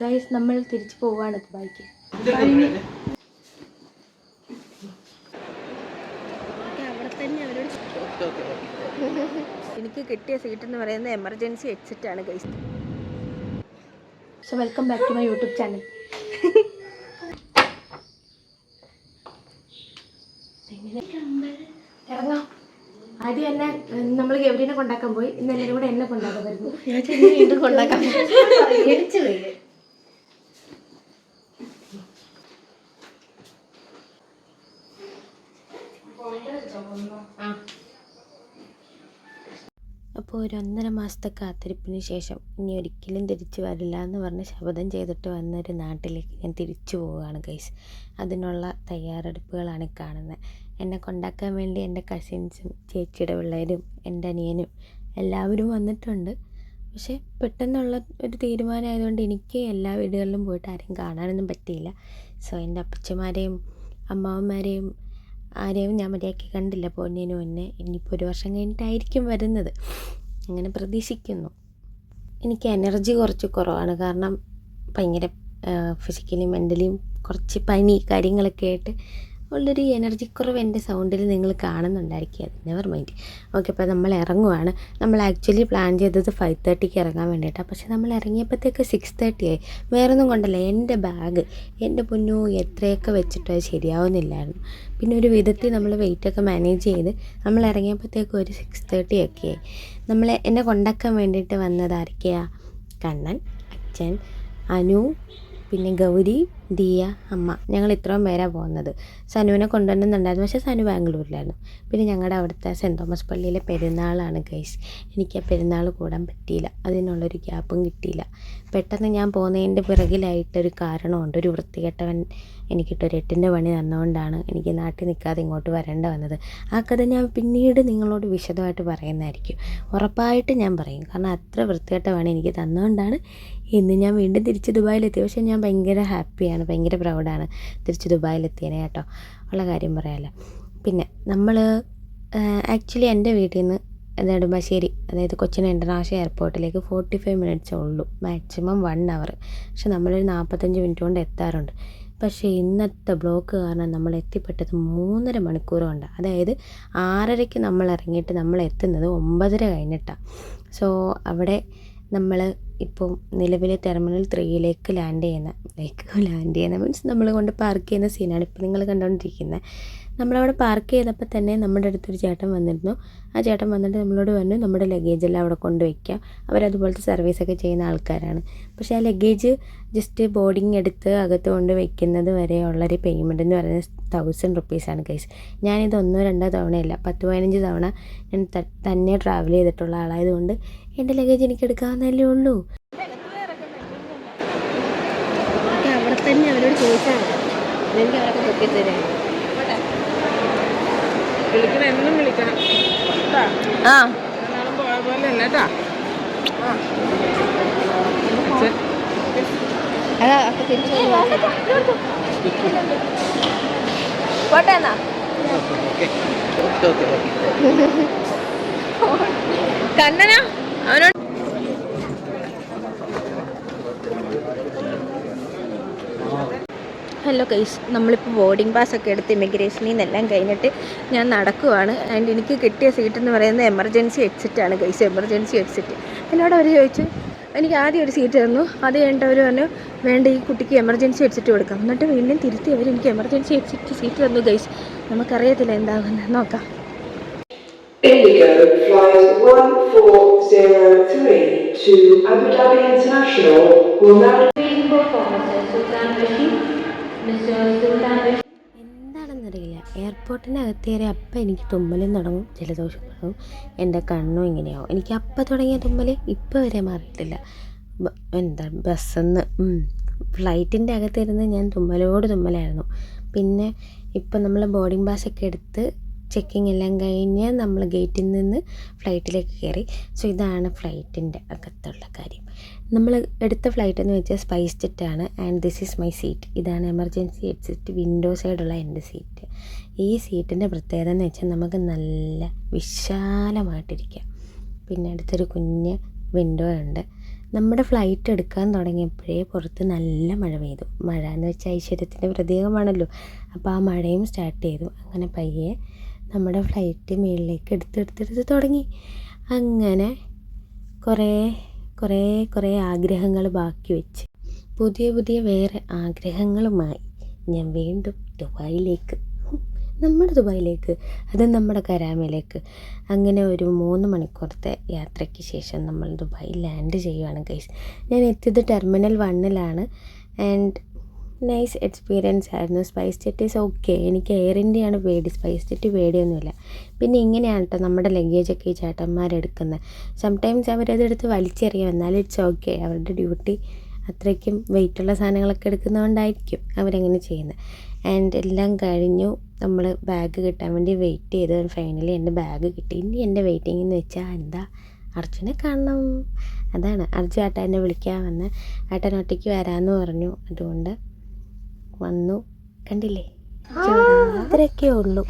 Guys നമ്മൾ തിരിച്ചു പോവാണ് ദുബായിക്ക്. എനിക്ക് കിട്ടിയ സീറ്റ് എന്ന് പറയുന്നത് എമർജൻസി എക്സിറ്റ് ആണ് guys. So welcome back to my YouTube channel. ഇറങ്ങാം. ആദ്യം എന്നെ നമ്മൾ ഗൗരീനെ കൊണ്ടാക്കാൻ പോയി, ഇന്ന് എല്ലാവരും കൂടെ എന്നെ കൊണ്ടാക്കാൻ വരുന്നു. വീണ്ടും കൊണ്ടാക്കാൻ അപ്പോൾ ഒരു 1.5 മാസത്തെ കാത്തിരിപ്പിന് ശേഷം ഇനി ഒരിക്കലും തിരിച്ചു വരില്ല എന്ന് പറഞ്ഞ് ശപഥം ചെയ്തിട്ട് വന്നൊരു നാട്ടിലേക്ക് ഞാൻ തിരിച്ചു പോവുകയാണ് ഗൈസ്. അതിനുള്ള തയ്യാറെടുപ്പുകളാണ് കാണുന്നത്. എന്നെ കൊണ്ടാക്കാൻ വേണ്ടി എൻ്റെ കസിൻസും ചേച്ചിയുടെ പിള്ളേരും എൻ്റെ അനിയനും എല്ലാവരും വന്നിട്ടുണ്ട്. പക്ഷേ പെട്ടെന്നുള്ള ഒരു തീരുമാനമായതുകൊണ്ട് എനിക്ക് എല്ലാ വീടുകളിലും പോയിട്ട് ആരെയും കാണാനൊന്നും പറ്റിയില്ല. സോ എൻ്റെ അപ്പച്ചമാരെയും അമ്മാവന്മാരെയും ആരെയും ഞാൻ മര്യാദയ്ക്ക് കണ്ടില്ല പോകുന്നതിന് മുന്നേ. ഇനിയിപ്പോൾ 1 വർഷം കഴിഞ്ഞിട്ടായിരിക്കും വരുന്നത്, അങ്ങനെ പ്രതീക്ഷിക്കുന്നു. എനിക്ക് എനർജി കുറച്ച് കുറവാണ്, കാരണം ഭയങ്കര ഫിസിക്കലിയും മെൻ്റലിയും കുറച്ച് പനി കാര്യങ്ങളൊക്കെ ആയിട്ട് ഉള്ളൊരു എനർജി കുറവ് എൻ്റെ സൗണ്ടിൽ നിങ്ങൾ കാണുന്നുണ്ടായിരിക്കും. അത് നെവർ മൈൻഡ്. ഓക്കെ, അപ്പോൾ നമ്മൾ ഇറങ്ങുവാണ്. നമ്മൾ ആക്ച്വലി പ്ലാൻ ചെയ്തത് 5:30ക്ക് ഇറങ്ങാൻ വേണ്ടിയിട്ടാണ്. പക്ഷേ നമ്മൾ ഇറങ്ങിയപ്പോഴത്തേക്ക് 6:30 ആയി. വേറൊന്നും കൊണ്ടല്ല, എൻ്റെ ബാഗ് എൻ്റെ പൊന്നോ എത്രയൊക്കെ വെച്ചിട്ടും അത് ശരിയാവുന്നില്ലായിരുന്നു. പിന്നെ ഒരു വിധത്തിൽ നമ്മൾ വെയിറ്റൊക്കെ മാനേജ് ചെയ്ത് നമ്മൾ ഇറങ്ങിയപ്പോഴത്തേക്ക് ഒരു 6:30 ഒക്കെ ആയി. എന്നെ കൊണ്ടാക്കാൻ വേണ്ടിയിട്ട് വന്നത് ആരൊക്കെയാ? കണ്ണൻ, അച്ഛൻ, അനു, പിന്നെ ഗൗരി, ദിയ, അമ്മ. ഞങ്ങൾ ഇത്രയും പേരാണ് പോകുന്നത്. സനുവിനെ കൊണ്ടുവരുന്നുണ്ടായിരുന്നു, പക്ഷേ സനു ബാംഗ്ലൂരിലായിരുന്നു. പിന്നെ ഞങ്ങളുടെ അവിടുത്തെ സെൻറ്റ് തോമസ് പള്ളിയിലെ പെരുന്നാളാണ് ഗൈസ്. എനിക്ക് ആ പെരുന്നാൾ കൂടാൻ പറ്റിയില്ല, അതിനുള്ളൊരു ഗ്യാപ്പും കിട്ടിയില്ല. പെട്ടെന്ന് ഞാൻ പോകുന്നതിൻ്റെ പിറകിലായിട്ടൊരു കാരണമുണ്ട്. ഒരു വൃത്തികെട്ടവൻ എനിക്കിട്ടൊരു 8ൻ്റെ പണി തന്നുകൊണ്ടാണ് എനിക്ക് നാട്ടിൽ നിൽക്കാതെ ഇങ്ങോട്ട് വരേണ്ട വന്നത്. ആ കഥ ഞാൻ പിന്നീട് നിങ്ങളോട് വിശദമായിട്ട് പറയുന്നതായിരിക്കും. ഉറപ്പായിട്ട് ഞാൻ പറയും, കാരണം അത്ര വൃത്തികെട്ട പണി എനിക്ക് തന്നുകൊണ്ടാണ് ഇന്ന് ഞാൻ വീണ്ടും തിരിച്ച് ദുബായിലെത്തി. പക്ഷേ ഞാൻ ഭയങ്കര ഹാപ്പിയാണ്, ഭയങ്കര പ്രൗഡാണ് തിരിച്ച് ദുബായിലെത്തിയതിനെ കേട്ടോ. ഉള്ള കാര്യം പറയാമല്ലോ. പിന്നെ നമ്മൾ ആക്ച്വലി എൻ്റെ വീട്ടിൽ നിന്ന് നെടുമ്പാശ്ശേരി, അതായത് കൊച്ചിൻ ഇൻ്റർനാഷണൽ എയർപോർട്ടിലേക്ക് 45 മിനിറ്റ്സേ ഉള്ളൂ, മാക്സിമം 1 അവർ. പക്ഷെ നമ്മളൊരു 45 മിനിറ്റ് കൊണ്ട് എത്താറുണ്ട്. പക്ഷേ ഇന്നത്തെ ബ്ലോക്ക് കാരണം നമ്മൾ എത്തിപ്പെട്ടത് 3.5 മണിക്കൂർ കൊണ്ടാണ്. അതായത് 6:30ക്ക് നമ്മൾ ഇറങ്ങിയിട്ട് നമ്മൾ എത്തുന്നത് 9:30 കഴിഞ്ഞിട്ടാണ്. സോ അവിടെ നമ്മൾ ഇപ്പോൾ നിലവിലെ ടെർമിനൽ 3ലേക്ക് ലാൻഡ് ചെയ്യുന്ന മീൻസ് നമ്മൾ കൊണ്ട് പാർക്ക് ചെയ്യുന്ന സീനാണ് ഇപ്പോൾ നിങ്ങൾ കണ്ടുകൊണ്ടിരിക്കുന്നത്. നമ്മളവിടെ പാർക്ക് ചെയ്തപ്പോൾ തന്നെ നമ്മുടെ അടുത്തൊരു ചേട്ടൻ വന്നിരുന്നു. ആ ചേട്ടൻ വന്നിട്ട് നമ്മളോട് പറഞ്ഞു നമ്മുടെ ലഗേജെല്ലാം അവിടെ കൊണ്ടുവയ്ക്കാം. അവരതുപോലത്തെ സർവീസൊക്കെ ചെയ്യുന്ന ആൾക്കാരാണ്. പക്ഷേ ആ ലഗേജ് ജസ്റ്റ് ബോർഡിങ് എടുത്ത് അകത്ത് കൊണ്ട് വയ്ക്കുന്നത് വരെയുള്ളൊരു പേയ്മെൻറ്റ് എന്ന് പറയുന്നത് 1000 റുപ്പീസാണ് ഗൈസ്. ഞാനിത് 1-2 തവണയല്ല 10-15 തവണ ഞാൻ തന്നെ ട്രാവൽ ചെയ്തിട്ടുള്ള ആളായതുകൊണ്ട് എൻ്റെ ലഗേജ് എനിക്ക് എടുക്കാവുന്നതല്ലേ ഉള്ളൂ. അവിടെ തന്നെ അവരോട് ചോദിച്ചാൽ എനിക്ക് അവരൊക്കെ പൊട്ടിത്തരാം. എന്നും വിളിക്കണം. ആ പോയ പോലെ അല്ല കേട്ടാ. അതാ അപ്പം തിരിച്ചു പോട്ടെ എന്നാ. കണ്ണനാ അവനോട്. ഹലോ ഗൈസ്, നമ്മളിപ്പോൾ ബോർഡിംഗ് പാസ്സൊക്കെ എടുത്ത് ഇമിഗ്രേഷനിൽ നിന്നെല്ലാം കഴിഞ്ഞിട്ട് ഞാൻ നടക്കുവാണ്. ആൻഡ് എനിക്ക് കിട്ടിയ സീറ്റ് എന്ന് പറയുന്നത് എമർജൻസി എക്സിറ്റ് ആണ് ഗൈസ്, എമർജൻസി എക്സിറ്റ്. എന്നോട് അവർ ചോദിച്ചു, എനിക്ക് ആദ്യം ഒരു സീറ്റ് തന്നു. അത് കഴിഞ്ഞിട്ട് അവർ പറഞ്ഞു വേണ്ട ഈ കുട്ടിക്ക് എമർജൻസി എക്സിറ്റ് കൊടുക്കാം. എന്നിട്ട് വീണ്ടും തിരുത്തി അവർ എനിക്ക് എമർജൻസി എക്സിറ്റ് സീറ്റ് തന്നു ഗൈസ്. നമുക്കറിയത്തില്ല എന്താകുന്നത്, നോക്കാം. Indigo flight 1403 to Abu Dhabi International will now എന്താണെന്നറിയില്ല, എയർപോർട്ടിനകത്ത് കയറി അപ്പം എനിക്ക് തുമ്മലും തുടങ്ങും, ജലദോഷം തുടങ്ങും, എൻ്റെ കണ്ണും ഇങ്ങനെയാവും. എനിക്ക് അപ്പം തുടങ്ങിയ തുമ്മൽ ഇപ്പം വരെ മാറിയിട്ടില്ല. ബസ്സെന്ന് ഫ്ലൈറ്റിൻ്റെ അകത്തിരുന്ന് ഞാൻ തുമ്മലായിരുന്നു. പിന്നെ ഇപ്പം നമ്മൾ ബോർഡിംഗ് പാസ്സൊക്കെ എടുത്ത് ചെക്കിങ് എല്ലാം കഴിഞ്ഞ് നമ്മൾ ഗേറ്റിൽ നിന്ന് ഫ്ലൈറ്റിലേക്ക് കയറി. സോ ഇതാണ് ഫ്ലൈറ്റിൻ്റെ അകത്തുള്ള കാര്യം. നമ്മൾ എടുത്ത ഫ്ലൈറ്റ് എന്ന് വെച്ചാൽ സ്പൈസ് ജെറ്റാണ്. And this is my seat. ഇതാണ് എമർജൻസി എക്സിറ്റ് വിൻഡോ സൈഡുള്ള എൻ്റെ സീറ്റ്. ഈ സീറ്റിൻ്റെ പ്രത്യേകത എന്ന് വെച്ചാൽ നമുക്ക് നല്ല വിശാലമായിട്ടിരിക്കാം. പിന്നെ അടുത്തൊരു കുഞ്ഞ് വിൻഡോ ഉണ്ട്. നമ്മുടെ ഫ്ലൈറ്റ് എടുക്കാൻ തുടങ്ങിയപ്പോഴേ പുറത്ത് നല്ല മഴ പെയ്തു. മഴ എന്ന് വെച്ചാൽ ഐശ്വര്യത്തിൻ്റെ പ്രതീകമാണല്ലോ. അപ്പോൾ ആ മഴയും സ്റ്റാർട്ട് ചെയ്തു. അങ്ങനെ പയ്യെ നമ്മുടെ ഫ്ലൈറ്റ് മുകളിലേക്ക് എടുത്തെടുത്തെടുത്ത് തുടങ്ങി. അങ്ങനെ കുറേ ആഗ്രഹങ്ങൾ ബാക്കി വെച്ച് പുതിയ പുതിയ വേറെ ആഗ്രഹങ്ങളുമായി ഞാൻ വീണ്ടും ദുബായിലേക്ക്, നമ്മുടെ ദുബായിലേക്ക്, അത് നമ്മുടെ കരാമയിലേക്ക്. അങ്ങനെ ഒരു 3 മണിക്കൂറത്തെ യാത്രയ്ക്ക് ശേഷം നമ്മൾ ദുബായിൽ ലാൻഡ് ചെയ്യുകയാണ് ഗൈസ്. ഞാൻ എത്തിയത് ടെർമിനൽ 1-ലാണ്. ആൻഡ് നൈസ് എക്സ്പീരിയൻസ് ആയിരുന്നു. Spice jet is okay. എനിക്ക് എയർ ഇന്ത്യയാണ് പേടി, സ്പൈസ് ജെറ്റ് പേടിയൊന്നുമില്ല. പിന്നെ ഇങ്ങനെയാണ് കേട്ടോ നമ്മുടെ ലഗേജൊക്കെ ഈ ചേട്ടന്മാരെടുക്കുന്നത്. സംടൈംസ് അവരതെടുത്ത് വലിച്ചെറിയും, എന്നാലും ഇറ്റ്സ് ഓക്കെ. അവരുടെ ഡ്യൂട്ടി അത്രയ്ക്കും വെയിറ്റുള്ള സാധനങ്ങളൊക്കെ എടുക്കുന്നതുകൊണ്ടായിരിക്കും അവരങ്ങനെ ചെയ്യുന്നത്. ആൻഡ് എല്ലാം കഴിഞ്ഞു. നമ്മൾ ബാഗ് കിട്ടാൻ വേണ്ടി വെയിറ്റ് ചെയ്ത് ഫൈനലി എൻ്റെ ബാഗ് കിട്ടി. ഇനി എൻ്റെ വെയിറ്റിംഗ് എന്ന് വെച്ചാൽ എന്താ, അർജുനെ കാണണം. അതാണ് അർജുൻ ഏട്ടൻ എന്നെ വിളിക്കാൻ വന്ന്, ഏട്ടൻ ഒറ്റയ്ക്ക് വരാമെന്ന് പറഞ്ഞു. അതുകൊണ്ട് വന്നു. കണ്ടില്ലേ, ഇത്രയൊക്കെ ഉള്ളൂ.